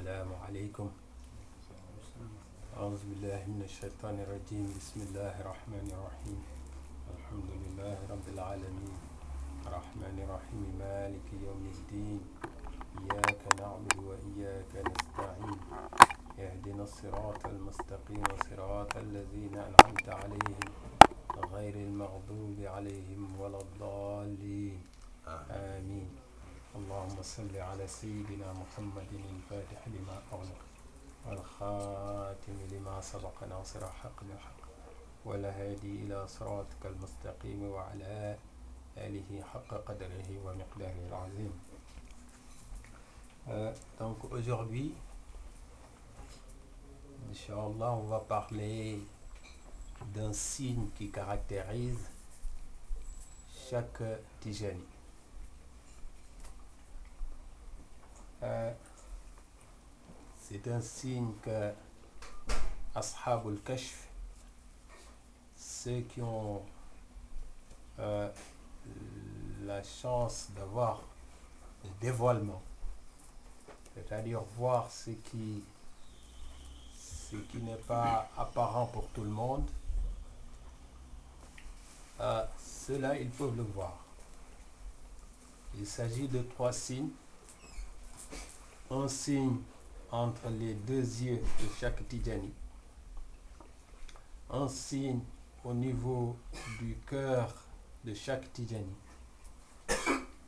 السلام عليكم. أعوذ بالله من الشيطان الرجيم. بسم الله الرحمن الرحيم. الحمد لله رب العالمين الرحمن الرحيم مالك يوم الدين إياك نعبد وإياك نستعين اهدنا الصراط المستقيم صراط الذين أنعمت عليهم غير المغضوب عليهم ولا الضالين آمين. اللهم صل على سيدنا محمد الفاتح لما أغلق والخاتم لما سبق ناصر الحق بالحق والهادي إلى صراطك المستقيم وعلى آله حق قدره ومقداره العظيم. Donc aujourd'hui, Inch'Allah, on va parler d'un signe qui caractérise chaque Tijani. C'est un signe que Ashab al-Kashf, ceux qui ont la chance d'avoir le dévoilement, c'est-à-dire voir ce qui n'est pas apparent pour tout le monde, ceux-là, ils peuvent le voir. Il s'agit de 3 signes. Un signe entre les 2 yeux de chaque Tijani, un signe au niveau du cœur de chaque Tijani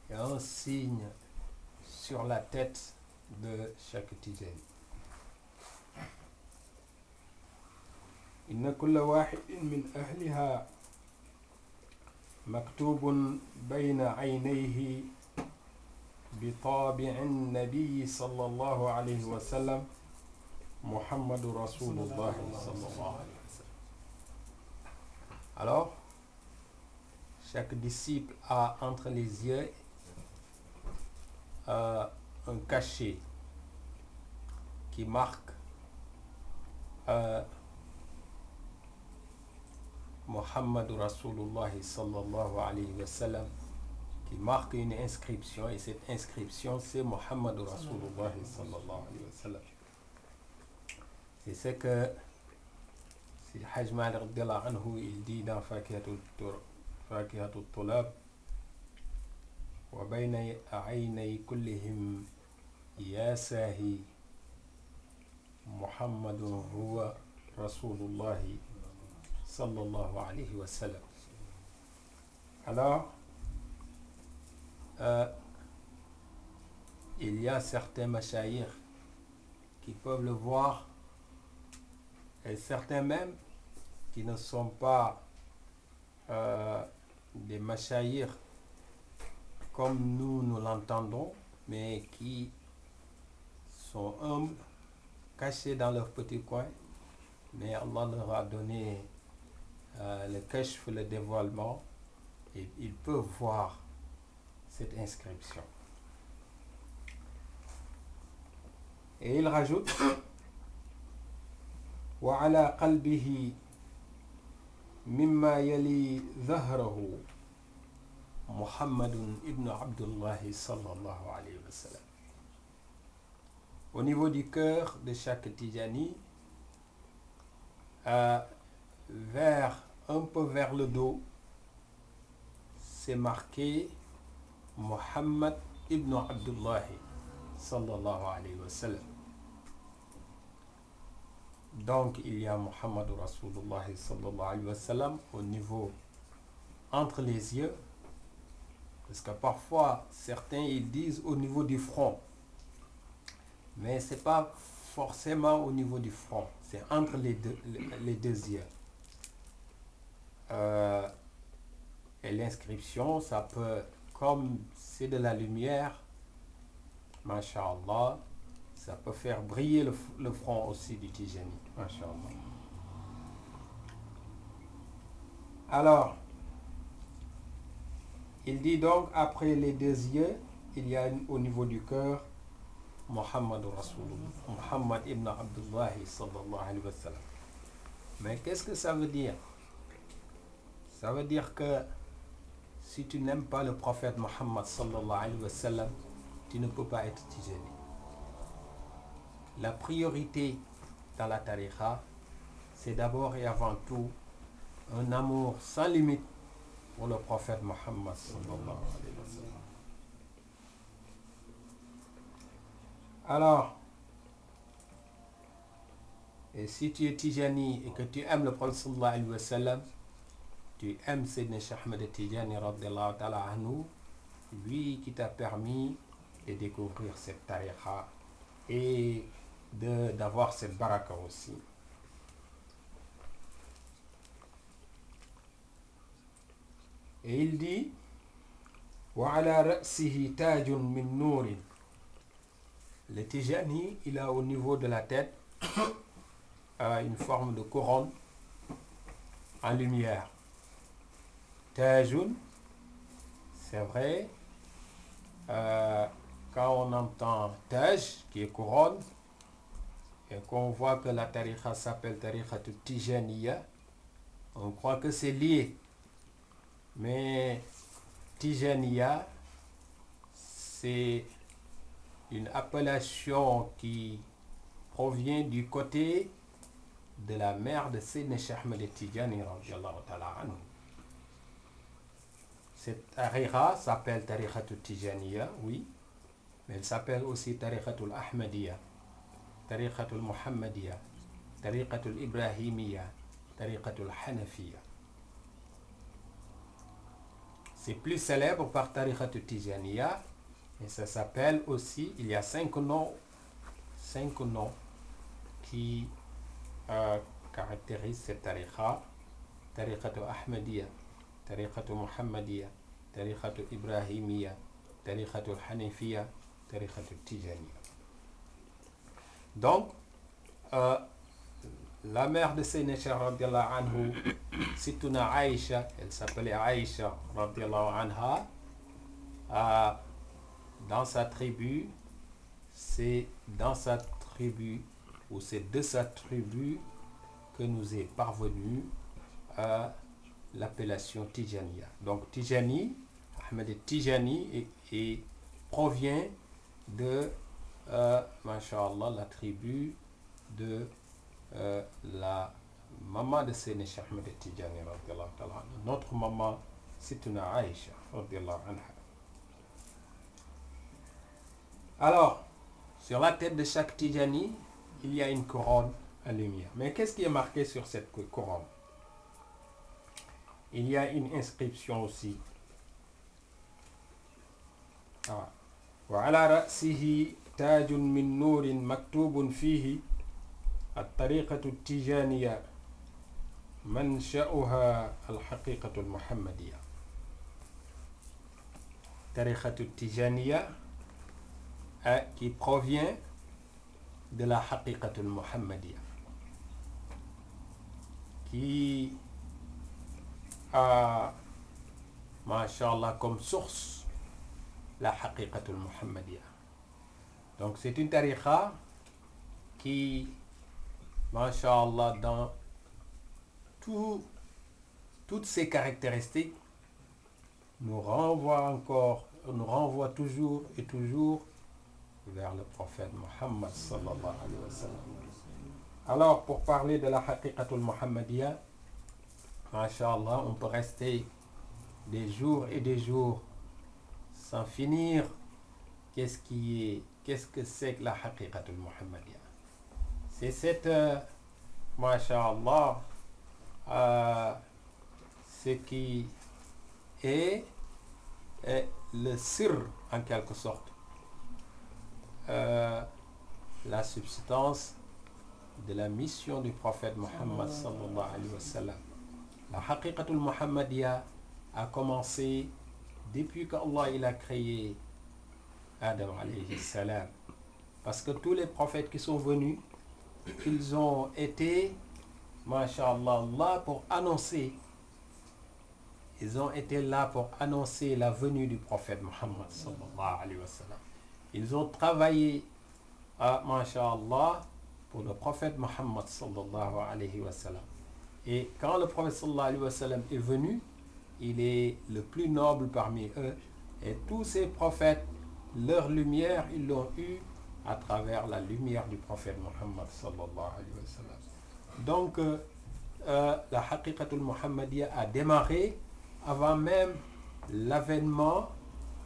et un signe sur la tête de chaque Tijani. إن كل واحد من أهلها مكتوب بين عينيه بطابع النبي صلى الله عليه وسلم محمد رسول الله صلى الله عليه وسلم. Alors, chaque disciple a entre les yeux un cachet qui marque Muhammad Rasulullah sallallahu alayhi wa sallam, qui marque une inscription, et cette inscription c'est Muhammad Rasulullah sallallahu alayhi wa sallam. C'est ce que si Hajj Malik radiyallahu anhu il dit dans Fakihatul Tulab: wa bayna aynay kullihim ya sahi Muhammadun huwa Rasulullah sallallahu alayhi wa sallam. Alors, il y a certains mashayikh qui peuvent le voir et certains même qui ne sont pas des mashayikh comme nous l'entendons, mais qui sont humbles, cachés dans leur petit coin, mais Allah leur a donné le kashf, le dévoilement, et ils peuvent voir cette inscription. Et il rajoute: wa ala qalbihi mimma yali dhahrahu Muhammadun ibn Abdullah sallallahu alayhi wa sallam. Au niveau du cœur de chaque Tijani, un peu vers le dos, c'est marqué Muhammad ibn Abdullah sallallahu alayhi wa sallam. Donc il y a Muhammad Rasulullah sallallahu alayhi wa sallam au niveau entre les yeux, parce que parfois certains ils disent au niveau du front, mais c'est pas forcément au niveau du front, c'est entre les deux yeux. Et l'inscription, ça peut, comme c'est de la lumière, masha'Allah, ça peut faire briller le front aussi du Tijani, masha'Allah. Alors, il dit donc, après les 2 yeux, il y a au niveau du cœur Muhammad Rasulullah, Muhammad ibn Abdullah sallallahu alayhi wa sallam. Mais qu'est-ce que ça veut dire? Ça veut dire que si tu n'aimes pas le prophète Muhammad sallallahu alayhi wa sallam, tu ne peux pas être Tijani. la priorité dans la tariqa, c'est d'abord et avant tout un amour sans limite pour le prophète Mohammed sallallahu alayhi wa sallam. Alors, et si tu es Tijani et que tu aimes le prophète sallallahu alayhi wa sallam, tu aimes Sayyidina Cheikh Ahmed Tijani radiyallahu ta'ala anhu, lui qui t'a permis de découvrir cette tariqa et d'avoir cette baraka aussi. Et il dit وَعَلَى رَأْسِهِ تَاجٌ مِّن نُّورٍ. Le Tijani, il a au niveau de la tête une forme de couronne en lumière. Tajun, c'est vrai, quand on entend Taj, qui est couronne, et qu'on voit que la tariqa s'appelle tariqa Tijaniya, on croit que c'est lié. Mais Tijaniya, c'est une appellation qui provient du côté de la mère de Sayyidina Cheikh Ahmed Tijani radiyallahu ta'ala anhu. Cette tariqa s'appelle tariqatul Tijaniya, oui, mais elle s'appelle aussi tariqatul Ahmadiyya, tariqatul Muhammadiyya, tariqatul Ibrahimiyya, tariqatul Hanafiyya. C'est plus célèbre par tariqatul Tijaniya, et ça s'appelle aussi, il y a 5 noms qui caractérisent cette tariqa: tariqatul Ahmadiyya, tariqatul Muhammadiyya, tariqatul Ibrahimiyya, tariqatul Hanafiyya, tariqatul Tijaniya. Donc, la mère de Sayyidina Cheikh radiyallahu anhu, Sittuna Aïcha, elle s'appelait Aïcha radiyallahu anha, dans sa tribu, c'est dans sa tribu, ou c'est de sa tribu que nous est parvenu l'appellation Tijaniya. Donc Tijani, Ahmed Tijani, et provient de, masha'Allah, la tribu de la maman de Sayyidina Cheikh Ahmed Tijani radiyallahu ta'ala, notre maman Sittuna Aïcha radiyallahu anha. Alors, sur la tête de chaque Tijani, il y a une couronne en lumière. Mais qu'est-ce qui est marqué sur cette couronne? Il y a une inscription aussi. وعلى رأسه تاج من نور مكتوب فيه الطريقة التيجانية منشأها الحقيقة المحمدية. طريقة التيجانية qui provient de la Haqiqatul Muhammadiyya, qui a, masha'Allah, comme source la Haqiqatul Muhammadiyya. Donc c'est une tariqa qui, masha'Allah, dans toutes ses caractéristiques, nous renvoie toujours et toujours vers le prophète Muhammad sallallahu alayhi wa sallam. Alors, pour parler de la Haqiqatul Muhammadiyya, masha'Allah, on peut rester des jours et des jours sans finir. Qu'est-ce que c'est que la Haqiqatul Muhammadiyya? C'est cette, masha'Allah, ce qui est le sir, en quelque sorte, la substance de la mission du prophète Muhammad sallallahu alayhi wa sallam. La Haqiqatul Muhammadiyya a commencé depuis qu'Allah il a créé Adam alayhi salam. Parce que tous les prophètes qui sont venus, ils ont été, masha'Allah, là pour annoncer. Ils ont été là pour annoncer la venue du prophète Muhammad sallallahu alayhi wa sallam. Ils ont travaillé, masha'Allah, pour le prophète Muhammad sallallahu alayhi wa sallam. Et quand le prophète sallallahu alayhi wa sallam est venu, il est le plus noble parmi eux. Et tous ces prophètes, leur lumière, ils l'ont eu à travers la lumière du prophète Muhammad sallallahu alayhi wa sallam. Donc, la haqiqatul muhammadiyya a démarré avant même l'avènement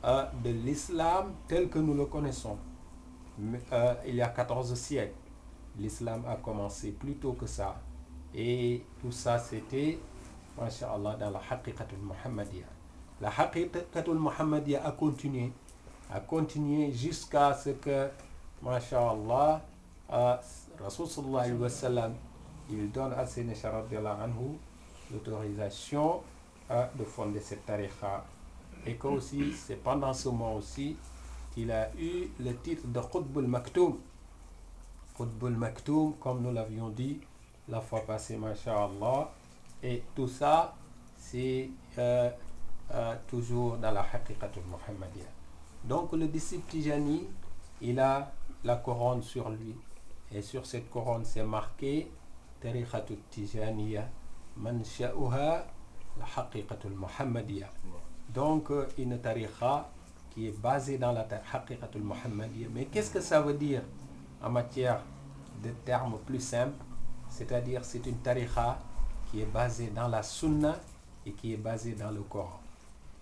de l'islam tel que nous le connaissons. Il y a 14 siècles, l'islam a commencé plus tôt que ça. Et tout ça, c'était, masha'Allah, dans la haqiqatul muhammadiyya. La haqiqatul muhammadiyya a continué jusqu'à ce que, masha'Allah, Rasul sallallahu alayhi wa sallam, il donne à Sénécha radiallahu anhu l'autorisation de fonder cette tariqa. Et que aussi, c'est pendant ce mois aussi qu'il a eu le titre de Qutb al-Maktoum. Qutb al-Maktoum, comme nous l'avions dit la fois passée, masha'Allah. Et tout ça, c'est toujours dans la haqiqatul muhammadiyya. Donc le disciple Tijani, il a la couronne sur lui. Et sur cette couronne, c'est marqué tariqatul Tijaniyya, mansha'uha la haqiqatul muhammadiyya. Donc une tariqa qui est basée dans la haqiqatul muhammadiyya. Mais qu'est-ce que ça veut dire en matière de termes plus simples? C'est-à-dire c'est une tariqa qui est basée dans la sunna et qui est basée dans le Coran.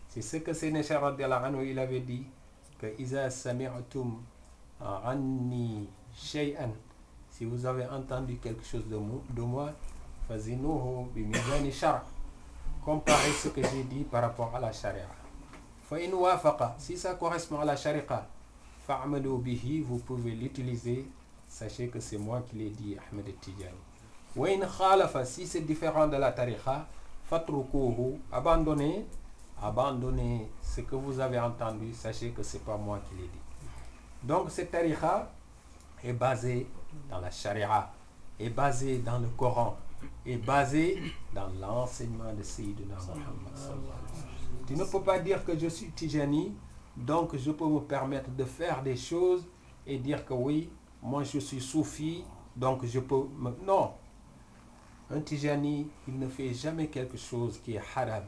C'est ce que Sénécha radiallahu anhu il avait dit, que iza sami'tum anni shay'an, si vous avez entendu quelque chose de moi, fazinuhu bi mizani shar', comparez ce que j'ai dit par rapport à la sharia. Fa in wafaqa, si ça correspond à la sharia, fa'amalu bihi, vous pouvez l'utiliser, sachez que c'est moi qui l'ai dit, Ahmed Tijani. Wa in khalafa, si c'est différent de la tariqa, fatrukuhu, abandonnez ce que vous avez entendu, sachez que c'est pas moi qui l'ai dit. Donc cette tariqa est basée dans la sharia, est basée dans le Coran, est basée dans l'enseignement de Sayyidina Muhammad sallallahu alayhi wa sallam. Tu ne peux pas dire que je suis Tijani, donc je peux me permettre de faire des choses et dire que oui, moi je suis soufi, donc je peux... Non. Un Tijani, il ne fait jamais quelque chose qui est haram.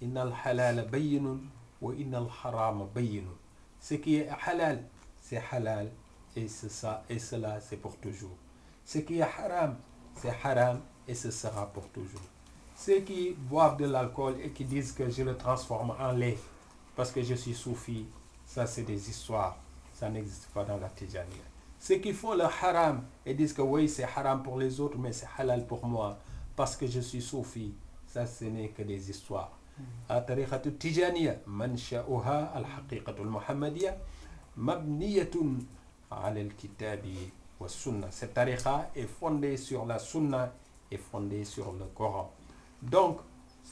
Innal halal bayyinun wa innal haram bayyinun. Ce qui est halal, c'est halal et c'est ça et cela c'est pour toujours. Ce qui est haram, c'est haram et ce sera pour toujours. Ceux qui boivent de l'alcool et qui disent que je le transforme en lait parce que je suis soufi, ça c'est des histoires, ça n'existe pas dans la Tijaniyya. Ceux qui font le haram et disent que oui c'est haram pour les autres mais c'est halal pour moi parce que je suis soufi, ça ce n'est que des histoires. Tariqatul Tijaniyya mansha'uha al-haqiqatul muhammadiyya mabniyatun ala al-kitabi wa sunna. Cette tariqa est fondée sur la sunna et fondée sur le Coran. Donc,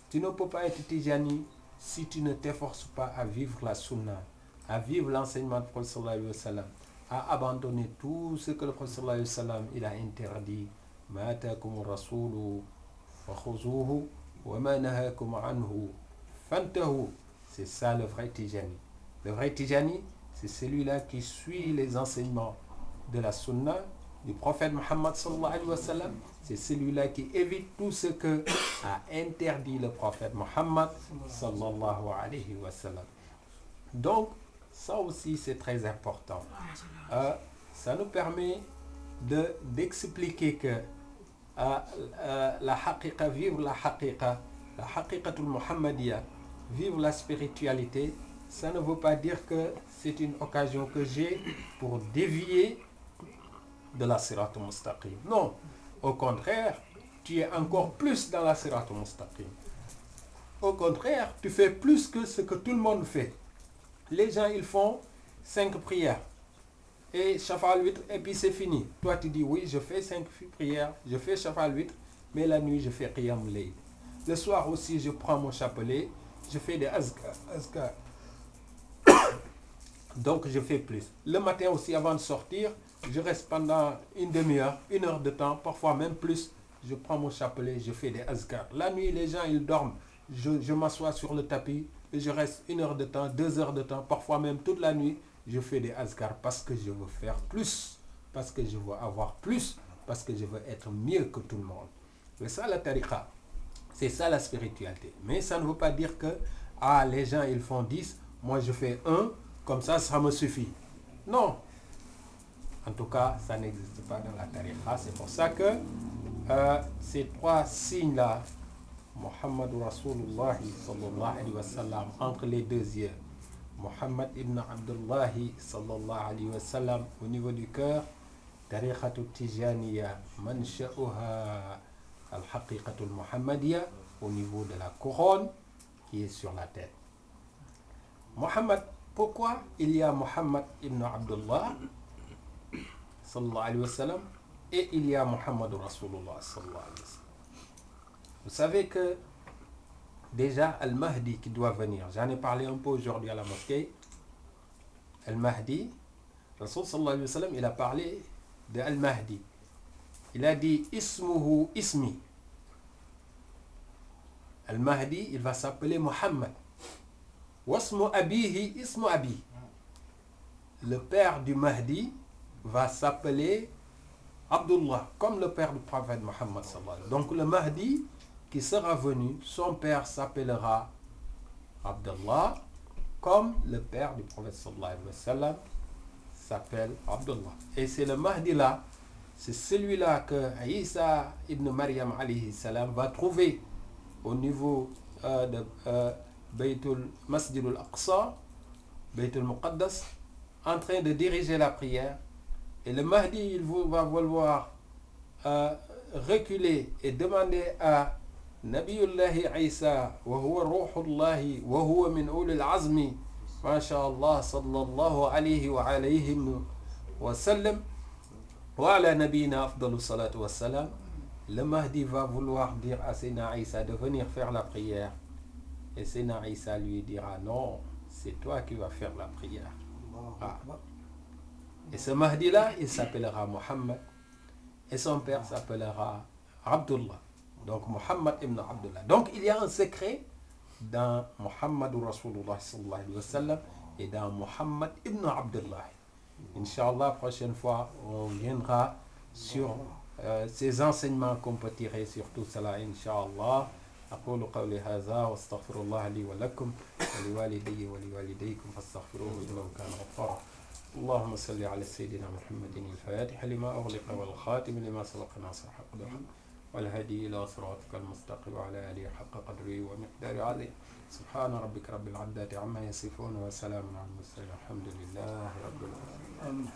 tu ne peux pas être Tijani si tu ne t'efforces pas à vivre la sunna, à vivre l'enseignement du Prophète sallallahu alayhi wa sallam, à abandonner tout ce que le Prophète sallallahu alayhi wa sallam il a interdit. Ma atakum rasulu fa khuzuhu wa ma nahakum anhu fantahu. C'est ça le vrai Tijani. Le vrai Tijani, c'est celui-là qui suit les enseignements de la sunna du prophète Muhammad sallallahu alayhi wa sallam. C'est celui-là qui évite tout ce que a interdit le prophète Muhammad sallallahu alayhi wa sallam. Donc, ça aussi c'est très important. Ça nous permet d'expliquer que la haqiqa, vivre la haqiqatul muhammadiyya, vivre la spiritualité, ça ne veut pas dire que c'est une occasion que j'ai pour dévier de la siratul mustaqim. Non, au contraire, tu es encore plus dans la siratul mustaqim. Au contraire, tu fais plus que ce que tout le monde fait. Les gens, ils font 5 prières et shafa'al witr et puis c'est fini. Toi, tu dis oui, je fais 5 prières, je fais shafa'al witr, mais la nuit, je fais qiyam layl. Le soir aussi, je prends mon chapelet, je fais des azkar. Donc, je fais plus. Le matin aussi, avant de sortir, je reste pendant une demi-heure, 1 heure de temps, parfois même plus. Je prends mon chapelet, je fais des azkar. La nuit, les gens, ils dorment. Je m'assois sur le tapis et je reste 1 heure de temps, 2 heures de temps, parfois même toute la nuit. Je fais des azkar parce que je veux faire plus, parce que je veux avoir plus, parce que je veux être mieux que tout le monde. C'est ça la tariqa. C'est ça la spiritualité. Mais ça ne veut pas dire que les gens, ils font 10, moi je fais 1, comme ça me suffit. Non. En tout cas, ça n'existe pas dans la tariqa. C'est pour ça que ces trois signes-là, Muhammadur Rasulullah sallallahu alayhi wa sallam, entre les deux yeux, Muhammad ibn Abdullah sallallahu alayhi wa sallam au niveau du cœur, tariqatu tijaniya mansha'uha al-haqiqatul muhammadiyya au niveau de la couronne qui est sur la tête. Muhammad, pourquoi il y a Muhammad ibn Abdullah sallallahu alayhi wa sallam et il y a Muhammad Rasulullah sallallahu alayhi wa sallam? Vous savez que déjà Al-Mahdi qui doit venir, j'en ai parlé un peu aujourd'hui à la mosquée. Al-Mahdi, Rasul sallallahu alayhi wa sallam, il a parlé de Al-Mahdi. Il a dit Ismuhu Ismi. Al-Mahdi, il va s'appeler Muhammad. Wasmu Abihi Ismu Abi. Le père du Mahdi va s'appeler Abdullah, comme le père du prophète Muhammad sallallahu alayhi wa sallam. Donc le Mahdi qui sera venu, son père s'appellera Abdullah, comme le père du prophète sallallahu alayhi wa sallam s'appelle Abdullah. Et c'est le Mahdi là, c'est celui-là que Isa ibn Maryam alayhi salam va trouver au niveau de Baytul Masjidul Aqsa, Baytul Muqaddas, en train de diriger la prière. Et le Mahdi, il va vouloir reculer et demander à Nabiyullahi Isa, wa huwa ruhullahi, wa huwa min ulil azmi, masha'Allah, sallallahu alayhi wa alayhi wa sallam, wa ala nabiyina afdalu salatu wa salam. Le Mahdi va vouloir dire à Sayyidina Isa de venir faire la prière. Et Sayyidina Isa lui dira non, c'est toi qui vas faire la prière. Ah. Et ce Mahdi-là, il s'appellera Muhammad. Et son père s'appellera Abdullah. Donc Muhammad ibn Abdullah. Donc il y a un secret dans Muhammadur Rasulullah sallallahu alayhi wa sallam et dans Muhammad ibn Abdullah. Inch'Allah, prochaine fois, on viendra sur ces enseignements qu'on peut tirer sur tout cela, Inch'Allah. أقول قولي هذا واستغفر الله لي ولكم ولوالدي ولوالديكم فاستغفروه إنه كان غفارا. اللهم صل على سيدنا محمد الفاتح لما أغلق والخاتم لما سبق ناصر حق بالحق والهدي إلى صراطك المستقيم وعلى آله حق قدره ومقداره عظيم. سبحان ربك رب العزة عما يصفون وسلام على المرسلين الحمد لله رب العالمين.